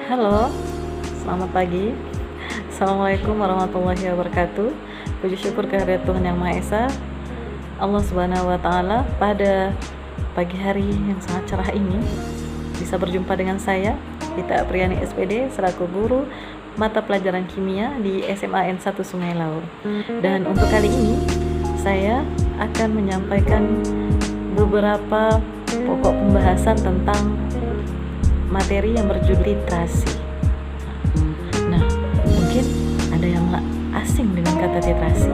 Halo, selamat pagi. Assalamualaikum warahmatullahi wabarakatuh. Puji syukur kehadirat Tuhan Yang Maha Esa, Allah Subhanahu wa Ta'ala. Pada pagi hari yang sangat cerah ini, bisa berjumpa dengan saya, Tita Apriani SPD, selaku guru mata pelajaran kimia di SMA N1 Sungai Laur. Dan untuk kali ini, saya akan menyampaikan beberapa pokok pembahasan tentang materi yang berjudul titrasi. Nah, mungkin ada yang asing dengan kata titrasi.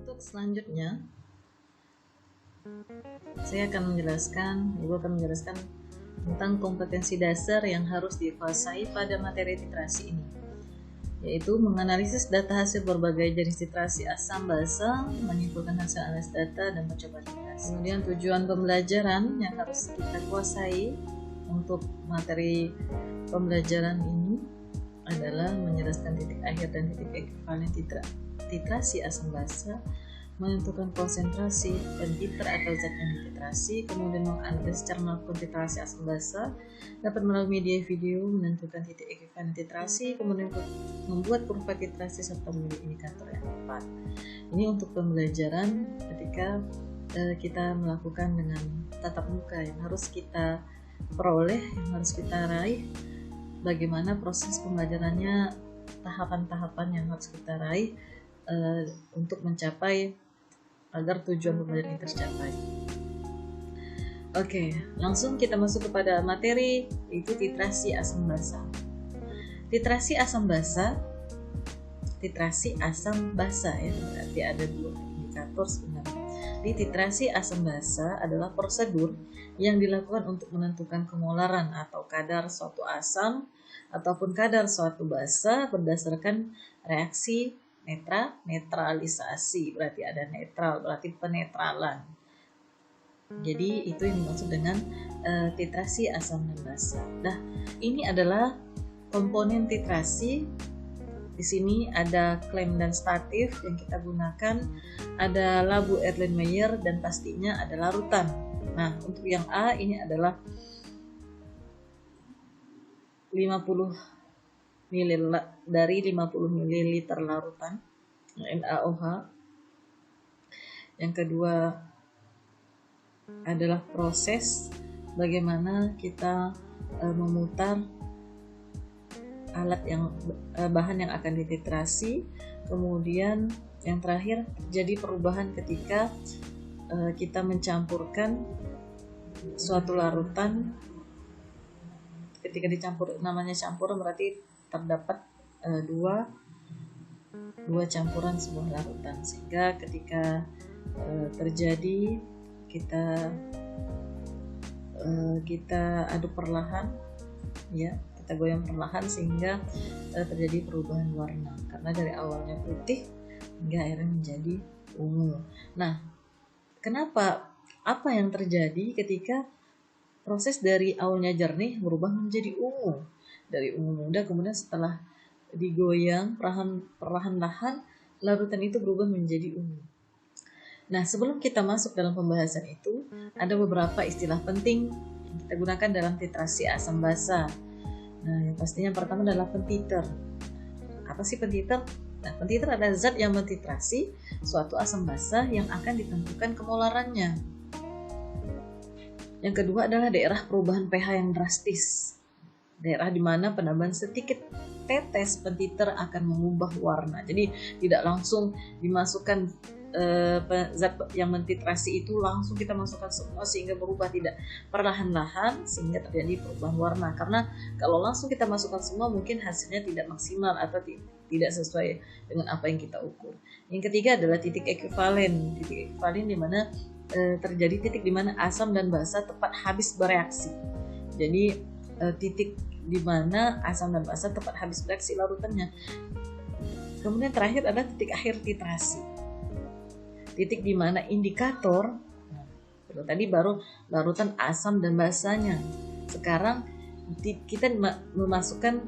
Untuk selanjutnya, saya akan menjelaskan tentang kompetensi dasar yang harus dikuasai pada materi titrasi ini, yaitu menganalisis data hasil berbagai jenis titrasi asam basa, menyimpulkan hasil analisis data, dan percobaan titrasi. Kemudian tujuan pembelajaran yang harus kita kuasai untuk materi pembelajaran ini adalah menjelaskan titik akhir dan titik ekvivalen titrasi asam basa, menentukan konsentrasi pentiter atau zat yang dititrasi, kemudian menganalisis cara melakukan titrasi asam basa, dapat melalui media video, menentukan titik ekivalen titrasi, kemudian membuat kurva titrasi serta memilih indikator yang tepat. Ini untuk pembelajaran ketika kita melakukan dengan tatap muka yang harus kita peroleh, yang harus kita raih. Bagaimana proses pembelajarannya, tahapan-tahapan yang harus kita raih untuk mencapai agar tujuan pembelajaran ini tercapai. Oke, langsung kita masuk kepada materi, yaitu titrasi asam basa. Titrasi asam basa ya, berarti ada dua indikator sebenarnya. Di titrasi asam basa adalah prosedur yang dilakukan untuk menentukan kemolaran atau kadar suatu asam ataupun kadar suatu basa berdasarkan reaksi netralisasi, berarti ada netral, berarti penetralan. Jadi itu yang dimaksud dengan titrasi asam dan basa. Nah, ini adalah komponen titrasi. Di sini ada klaim dan statif yang kita gunakan, ada labu Erlenmeyer, dan pastinya ada larutan. Nah, untuk yang A ini adalah 50 ml dari 50 ml larutan NaOH. Yang kedua adalah proses bagaimana kita memutar bahan yang akan dititrasi. Kemudian yang terakhir, terjadi perubahan ketika kita mencampurkan suatu larutan. Ketika dicampur, namanya campuran berarti terdapat dua campuran sebuah larutan, sehingga ketika terjadi kita aduk perlahan, ya, kita goyang perlahan sehingga terjadi perubahan warna, karena dari awalnya putih hingga akhirnya menjadi ungu. Nah, apa yang terjadi ketika proses dari awalnya jernih berubah menjadi ungu, dari ungu muda, kemudian setelah digoyang perlahan-lahan larutan itu berubah menjadi ungu. Nah, sebelum kita masuk dalam pembahasan itu, ada beberapa istilah penting yang kita gunakan dalam titrasi asam basa. Nah, yang pastinya pertama adalah pentiter. Apa sih pentiter? Nah, pentiter adalah zat yang mentitrasi suatu asam basa yang akan ditentukan kemolarannya. Yang kedua adalah daerah perubahan pH yang drastis. Daerah di mana penambahan sedikit tetes pentiter akan mengubah warna. Jadi tidak langsung dimasukkan zat yang mentitrasi itu langsung kita masukkan semua sehingga berubah, tidak, perlahan-lahan sehingga terjadi perubahan warna. Karena kalau langsung kita masukkan semua mungkin hasilnya tidak maksimal atau tidak sesuai dengan apa yang kita ukur. Yang ketiga adalah titik ekivalen. Titik ekivalen di mana terjadi titik di mana asam dan basa tepat habis bereaksi. Jadi titik di mana asam dan basa tepat habis bereaksi larutannya. Kemudian terakhir adalah titik akhir titrasi. Titik di mana indikator, tadi baru larutan asam dan basanya. Sekarang kita memasukkan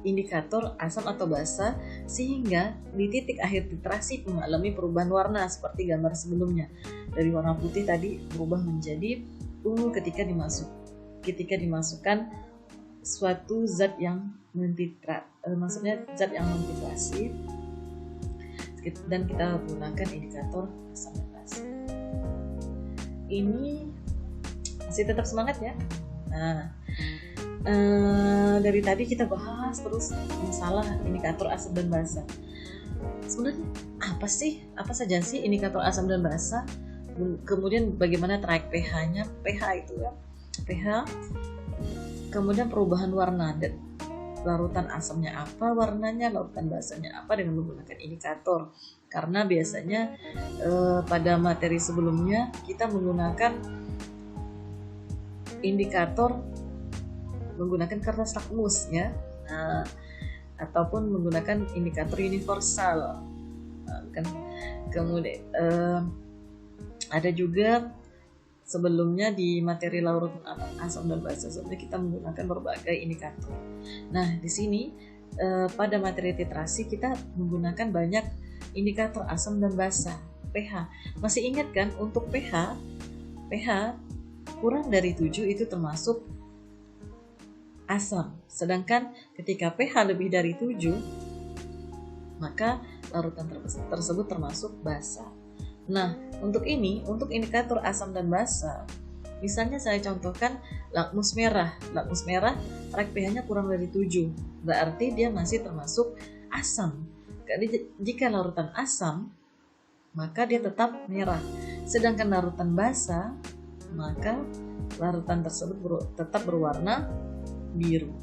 indikator asam atau basa sehingga di titik akhir titrasi mengalami perubahan warna seperti gambar sebelumnya. Dari warna putih tadi berubah menjadi ungu ketika dimasukkan suatu zat yang maksudnya zat yang mentitrasi, dan kita gunakan indikator asam dan basa. Ini masih tetap semangat ya. Nah, dari tadi kita bahas terus masalah indikator asam dan basa. Sebenarnya apa saja sih indikator asam dan basa? Kemudian bagaimana track pH-nya? pH itu ya, pH. Kemudian perubahan warna dan larutan asamnya apa warnanya, larutan basanya apa dengan menggunakan indikator. Karena biasanya pada materi sebelumnya kita menggunakan indikator menggunakan kertas lakmus ya, ataupun menggunakan indikator universal. Kan kemudian ada juga sebelumnya di materi larutan asam dan basa sebenarnya kita menggunakan berbagai indikator. Nah, di sini pada materi titrasi kita menggunakan banyak indikator asam dan basa. pH. Masih ingat kan untuk pH? pH kurang dari 7 itu termasuk asam. Sedangkan ketika pH lebih dari 7 maka larutan tersebut termasuk basa. Nah, untuk indikator asam dan basa, misalnya saya contohkan lakmus merah. Lakmus merah track pH-nya kurang dari 7, berarti dia masih termasuk asam. Jika larutan asam, maka dia tetap merah. Sedangkan larutan basa, maka larutan tersebut tetap berwarna biru.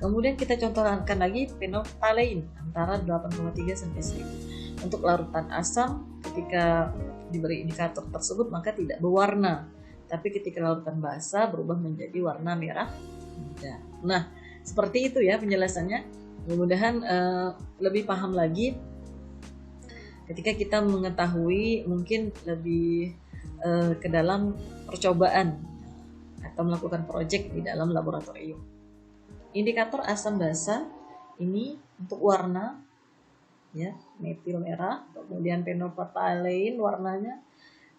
Kemudian kita contohkan lagi phenolphthalein antara 8,3 sampai 1000. Untuk larutan asam, ketika diberi indikator tersebut maka tidak berwarna, tapi ketika larutan basa berubah menjadi warna merah muda. Nah, seperti itu ya penjelasannya. Mudah-mudahan lebih paham lagi ketika kita mengetahui mungkin lebih ke dalam percobaan atau melakukan proyek di dalam laboratorium. Indikator asam basa ini untuk warna ya, metil merah, kemudian phenolphthalein warnanya.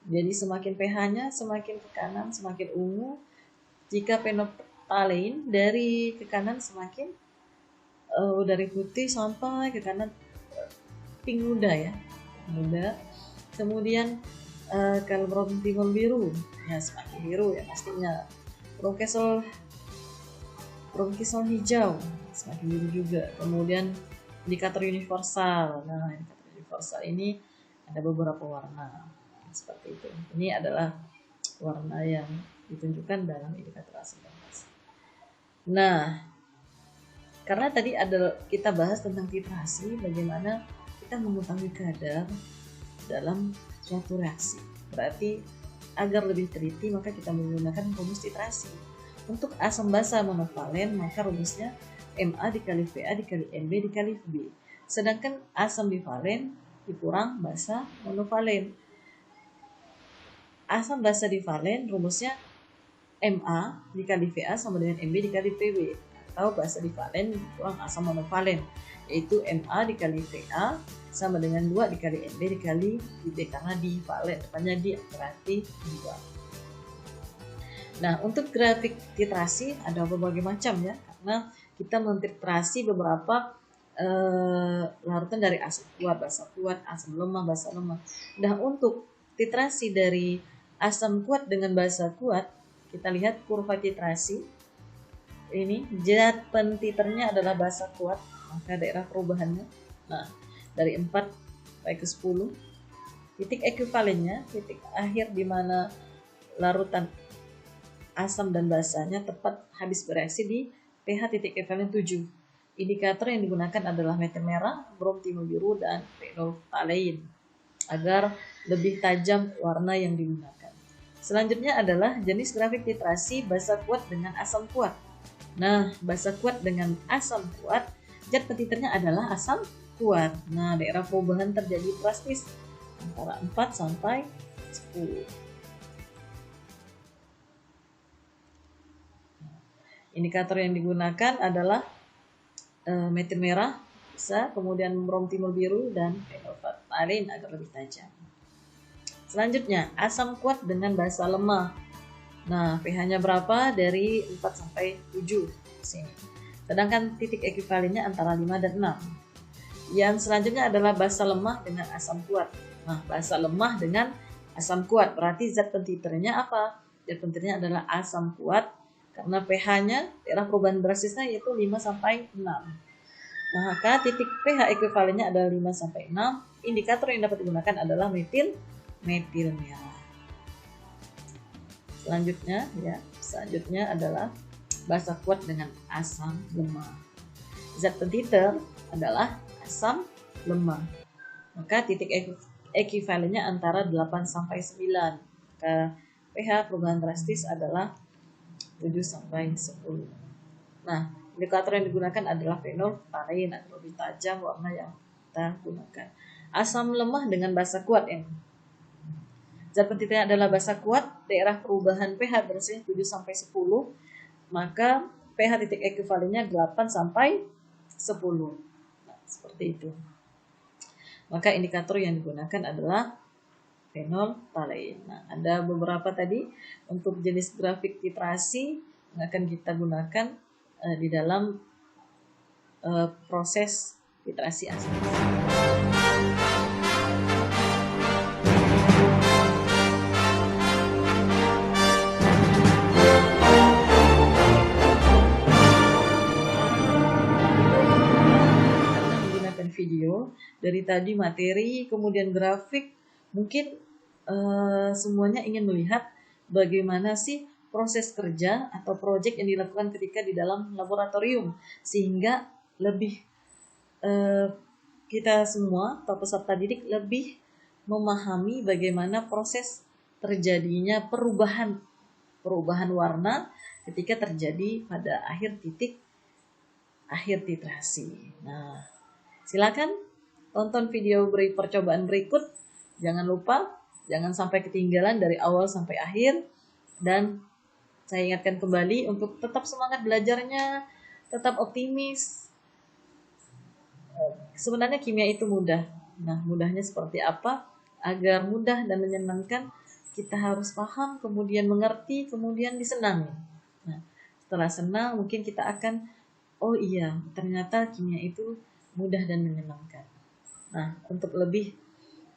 Jadi semakin pH-nya semakin ke kanan semakin ungu. Jika phenolphthalein dari ke kanan semakin dari putih sampai ke kanan pink muda ya, muda. Kemudian kalau bronchimol biru ya semakin biru ya pastinya. Bronchosol hijau semakin biru juga. Kemudian indikator universal. Nah, indikator universal ini ada beberapa warna seperti itu. Ini adalah warna yang ditunjukkan dalam indikator asam dan basa. Nah, karena tadi kita bahas tentang titrasi, bagaimana kita mengetahui kadar dalam suatu reaksi. Berarti agar lebih teliti maka kita menggunakan rumus titrasi. Untuk asam basa monovalen maka rumusnya Ma dikali Va dikali Mb dikali V. Sedangkan asam bivalen dikurang basa monovalen. Asam basa divalen rumusnya Ma dikali Va sama dengan Mb dikali Pb. Atau basa divalen dikurang asam monovalen, yaitu Ma dikali Va sama dengan 2 dikali Mb dikali Vb karena divalen, depannya di berarti 2. Nah, untuk grafik titrasi ada berbagai macam ya, karena kita mentitrasi beberapa larutan dari asam kuat, basa kuat, asam lemah, basa lemah. Nah, untuk titrasi dari asam kuat dengan basa kuat, kita lihat kurva titrasi. Ini zat pentiternya adalah basa kuat, maka daerah perubahannya. Nah, dari 4 sampai ke 10 Titik ekuivalennya, titik akhir di mana larutan asam dan basanya tepat habis bereaksi di pH titik ekuivalen 7. Indikator yang digunakan adalah metil merah, brom timul biru, dan phenolphthalein agar lebih tajam warna yang digunakan. Selanjutnya adalah jenis grafik titrasi basa kuat dengan asam kuat. Nah, basa kuat dengan asam kuat, zat pentiternya adalah asam kuat. Nah, daerah perubahan terjadi drastis antara 4 sampai 10. Indikator yang digunakan adalah metil merah, bisa, kemudian brom timul biru, dan phenolphthalein agar lebih tajam. Selanjutnya, asam kuat dengan basa lemah. Nah, pH-nya berapa? Dari 4 sampai 7 sini. Sedangkan titik ekuivalennya antara 5 dan 6. Yang selanjutnya adalah basa lemah dengan asam kuat. Nah, basa lemah dengan asam kuat berarti zat pentiternya apa? Zat pentiternya adalah asam kuat karena pH-nya daerah perubahan drastisnya yaitu 5 sampai 6. Maka titik pH ekuivalennya adalah 5 sampai 6. Indikator yang dapat digunakan adalah metil merah. Selanjutnya adalah basa kuat dengan asam lemah. Zat pentiter adalah asam lemah. Maka titik ekuivalennya antara 8 sampai 9. Maka pH perubahan drastis adalah 7 sampai 10. Nah, indikator yang digunakan adalah phenolphthalein agar lebih tajam warna yang kita gunakan. Asam lemah dengan basa kuat yang zat pentiternya adalah basa kuat, daerah perubahan pH drastisnya 7 sampai 10. Maka pH titik ekuivalennya 8 sampai 10. Nah, seperti itu. Maka indikator yang digunakan adalah phenolphthalein. Nah, ada beberapa tadi untuk jenis grafik titrasi yang akan kita gunakan di dalam proses titrasi asam. Video dari tadi materi kemudian grafik, mungkin semuanya ingin melihat bagaimana sih proses kerja atau proyek yang dilakukan ketika di dalam laboratorium sehingga lebih kita semua atau peserta didik lebih memahami bagaimana proses terjadinya perubahan warna ketika terjadi pada akhir titrasi. Nah, silakan tonton video percobaan berikut. Jangan lupa, jangan sampai ketinggalan dari awal sampai akhir. Dan saya ingatkan kembali untuk tetap semangat belajarnya, tetap optimis. Sebenarnya kimia itu mudah. Nah, mudahnya seperti apa? Agar mudah dan menyenangkan, kita harus paham, kemudian mengerti, kemudian disenangi. Nah, setelah senang, mungkin kita akan, oh iya, ternyata kimia itu mudah dan menyenangkan. Nah, untuk lebih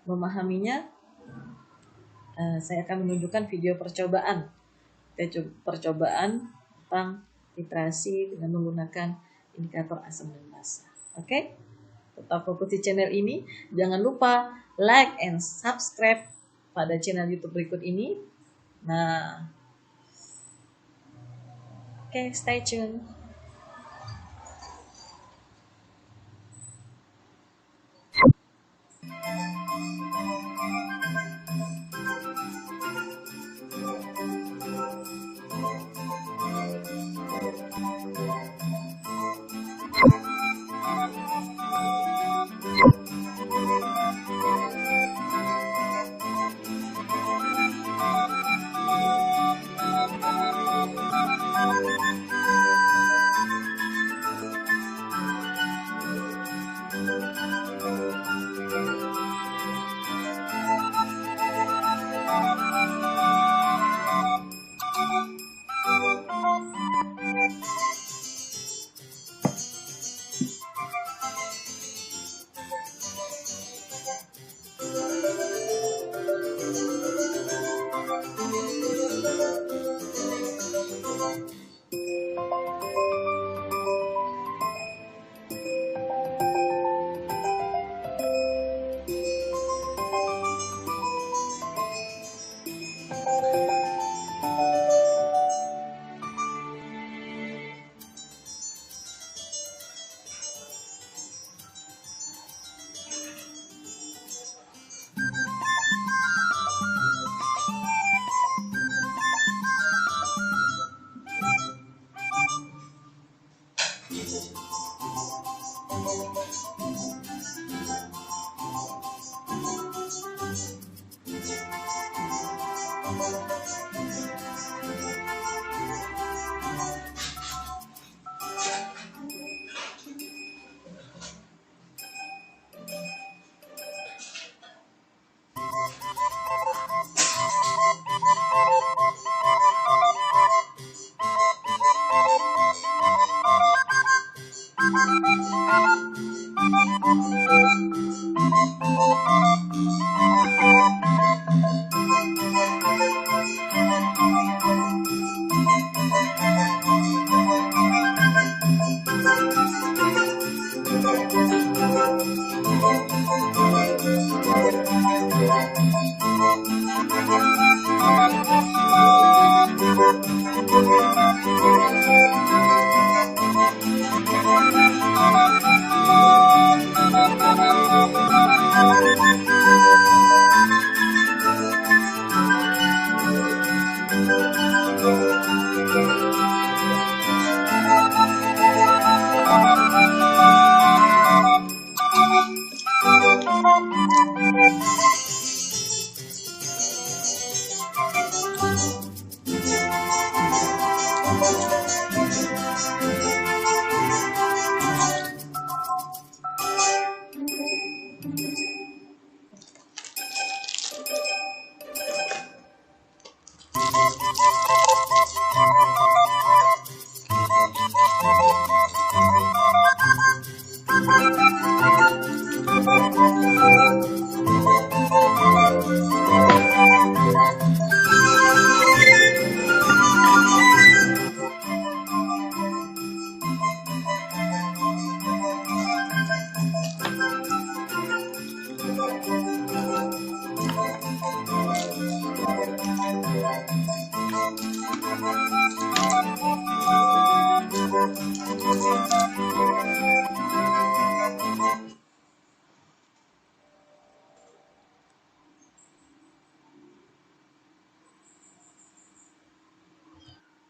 memahaminya, saya akan menunjukkan video percobaan tentang titrasi dengan menggunakan indikator asam dan basa. Oke? Tetap fokus di channel ini. Jangan lupa like and subscribe pada channel YouTube berikut ini. Nah, oke, stay tune.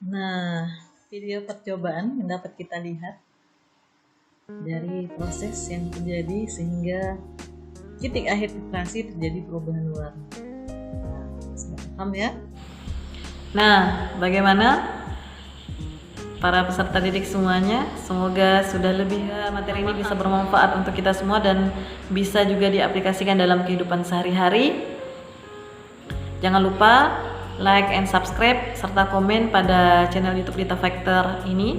Nah, video percobaan yang dapat kita lihat dari proses yang terjadi sehingga titik akhir literasi terjadi perubahan warna. Nah, sudah paham ya? Nah, bagaimana para peserta didik semuanya? Semoga sudah lebih materi ini bisa bermanfaat untuk kita semua dan bisa juga diaplikasikan dalam kehidupan sehari-hari. Jangan lupa like and subscribe serta komen pada channel YouTube Lita Factor ini,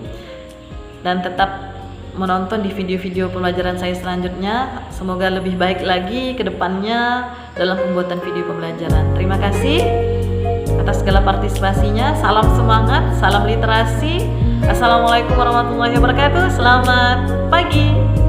dan tetap menonton di video-video pembelajaran saya selanjutnya. Semoga lebih baik lagi ke depannya dalam pembuatan video pembelajaran. Terima kasih atas segala partisipasinya. Salam semangat, salam literasi. Assalamualaikum warahmatullahi wabarakatuh. Selamat pagi.